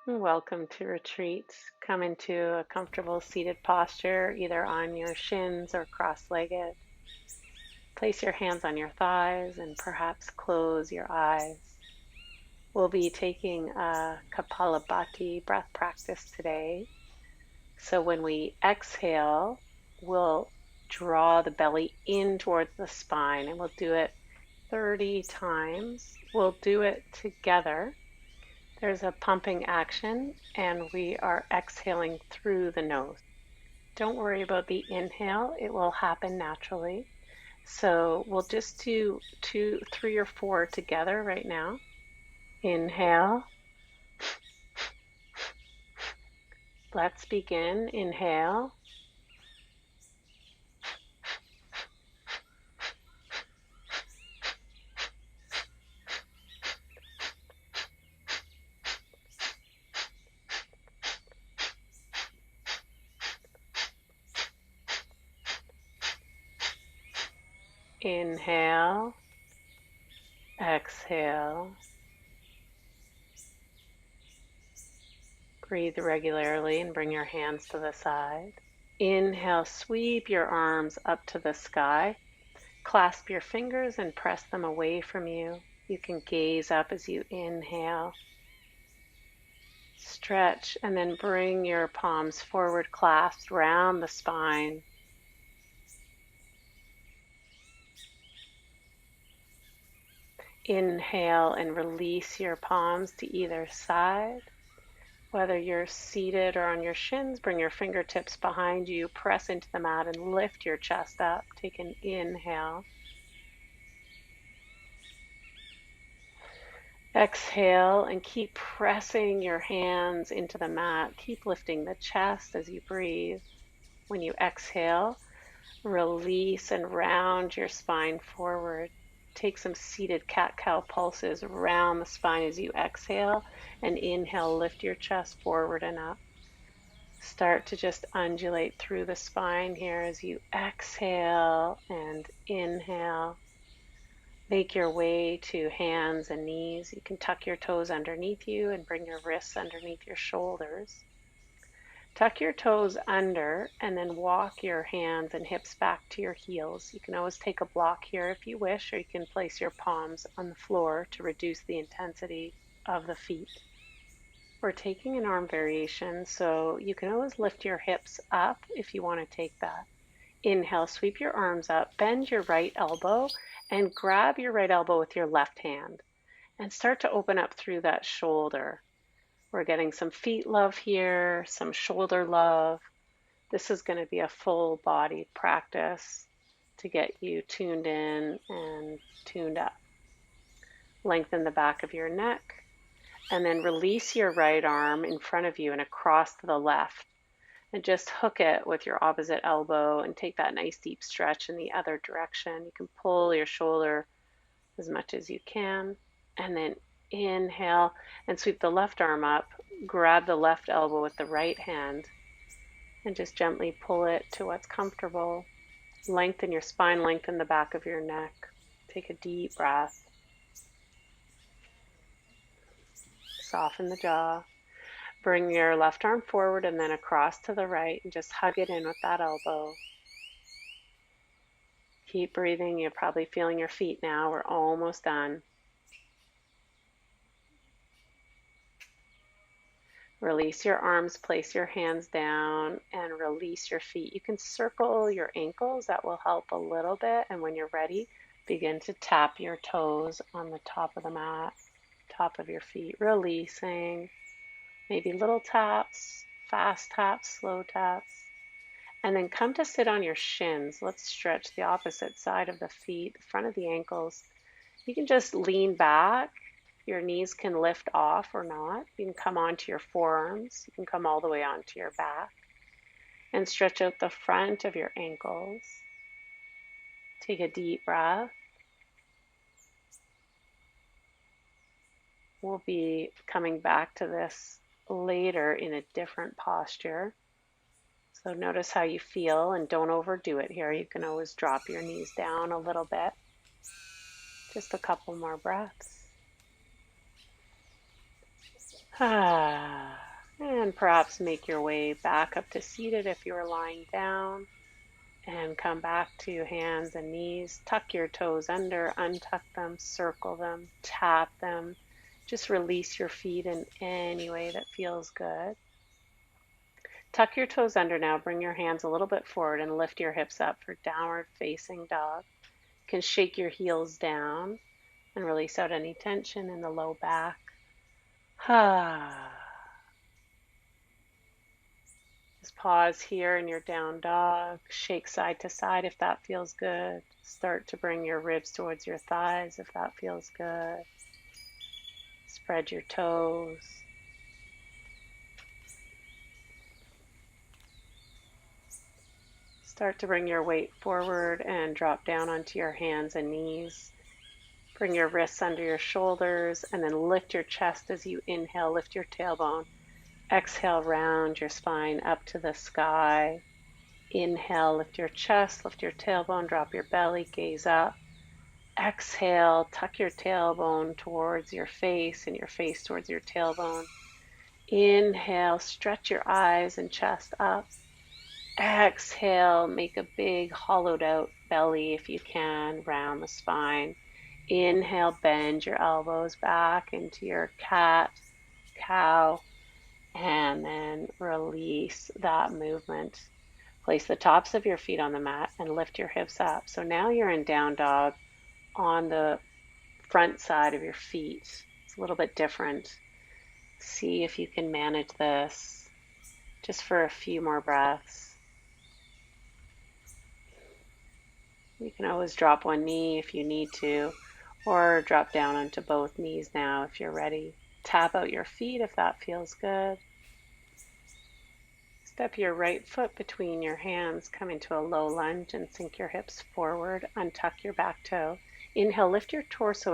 Welcome to retreats. Come into a comfortable seated posture, either on your shins or cross-legged. Place your hands on your thighs and perhaps close your eyes. We'll be taking a Kapalabhati breath practice today. So when we exhale, we'll draw the belly in towards the spine, and we'll do it 30 times. We'll do it together. There's a pumping action, and we are exhaling through the nose. Don't worry about the inhale, it will happen naturally. So we'll just do 2, 3, or 4 together right now. Inhale. Let's begin. Inhale. Inhale. Exhale. Breathe regularly and bring your hands to the side. Inhale, sweep your arms up to the sky. Clasp your fingers and press them away from you. You can gaze up as you inhale. Stretch and then bring your palms forward, clasped round the spine. Inhale and release your palms to either side. Whether you're seated or on your shins, bring your fingertips behind you, press into the mat and lift your chest up. Take an inhale. Exhale and keep pressing your hands into the mat. Keep lifting the chest as you breathe. When you exhale, release and round your spine forward. Take some seated cat-cow pulses around the spine as you exhale, and inhale, lift your chest forward and up. Start to just undulate through the spine here as you exhale and inhale. Make your way to hands and knees. You can tuck your toes underneath you and bring your wrists underneath your shoulders. Tuck your toes under and then walk your hands and hips back to your heels. You can always take a block here if you wish, or you can place your palms on the floor to reduce the intensity of the feet. We're taking an arm variation, so you can always lift your hips up if you want to take that. Inhale, sweep your arms up, bend your right elbow, and grab your right elbow with your left hand. And start to open up through that shoulder. We're getting some feet love here, some shoulder love. This is going to be a full body practice to get you tuned in and tuned up. Lengthen the back of your neck and then release your right arm in front of you and across to the left. And just hook it with your opposite elbow and take that nice deep stretch in the other direction. You can pull your shoulder as much as you can. And then inhale and sweep the left arm up, grab the left elbow with the right hand, and just gently pull it to what's comfortable. Lengthen your spine, lengthen the back of your neck. Take a deep breath. Soften the jaw. Bring your left arm forward and then across to the right and just hug it in with that elbow. Keep breathing. You're probably feeling your feet now. We're almost done. Release your arms, place your hands down, and release your feet. You can circle your ankles. That will help a little bit. And when you're ready, begin to tap your toes on the top of the mat, top of your feet, releasing. Maybe little taps, fast taps, slow taps. And then come to sit on your shins. Let's stretch the opposite side of the feet, the front of the ankles. You can just lean back. Your knees can lift off or not. You can come onto your forearms. You can come all the way onto your back. And stretch out the front of your ankles. Take a deep breath. We'll be coming back to this later in a different posture. So notice how you feel and don't overdo it here. You can always drop your knees down a little bit. Just a couple more breaths. And perhaps make your way back up to seated if you are lying down. And come back to hands and knees. Tuck your toes under, untuck them, circle them, tap them. Just release your feet in any way that feels good. Tuck your toes under now. Bring your hands a little bit forward and lift your hips up for downward facing dog. You can shake your heels down and release out any tension in the low back. Just pause here in your down dog. Shake side to side if that feels good. Start to bring your ribs towards your thighs if that feels good. Spread your toes. Start to bring your weight forward and drop down onto your hands and knees. Bring your wrists under your shoulders and then lift your chest as you inhale. Lift your tailbone. Exhale, round your spine up to the sky. Inhale, lift your chest, lift your tailbone, drop your belly, gaze up. Exhale, tuck your tailbone towards your face and your face towards your tailbone. Inhale, stretch your eyes and chest up. Exhale, make a big hollowed out belly if you can, round the spine. Inhale, bend your elbows back into your cat, cow, and then release that movement. Place the tops of your feet on the mat and lift your hips up. So now you're in down dog on the front side of your feet. It's a little bit different. See if you can manage this just for a few more breaths. You can always drop one knee if you need to, or drop down onto both knees now if you're ready. Tap out your feet if that feels good. Step your right foot between your hands, come into a low lunge and sink your hips forward. Untuck your back toe. Inhale, lift your torso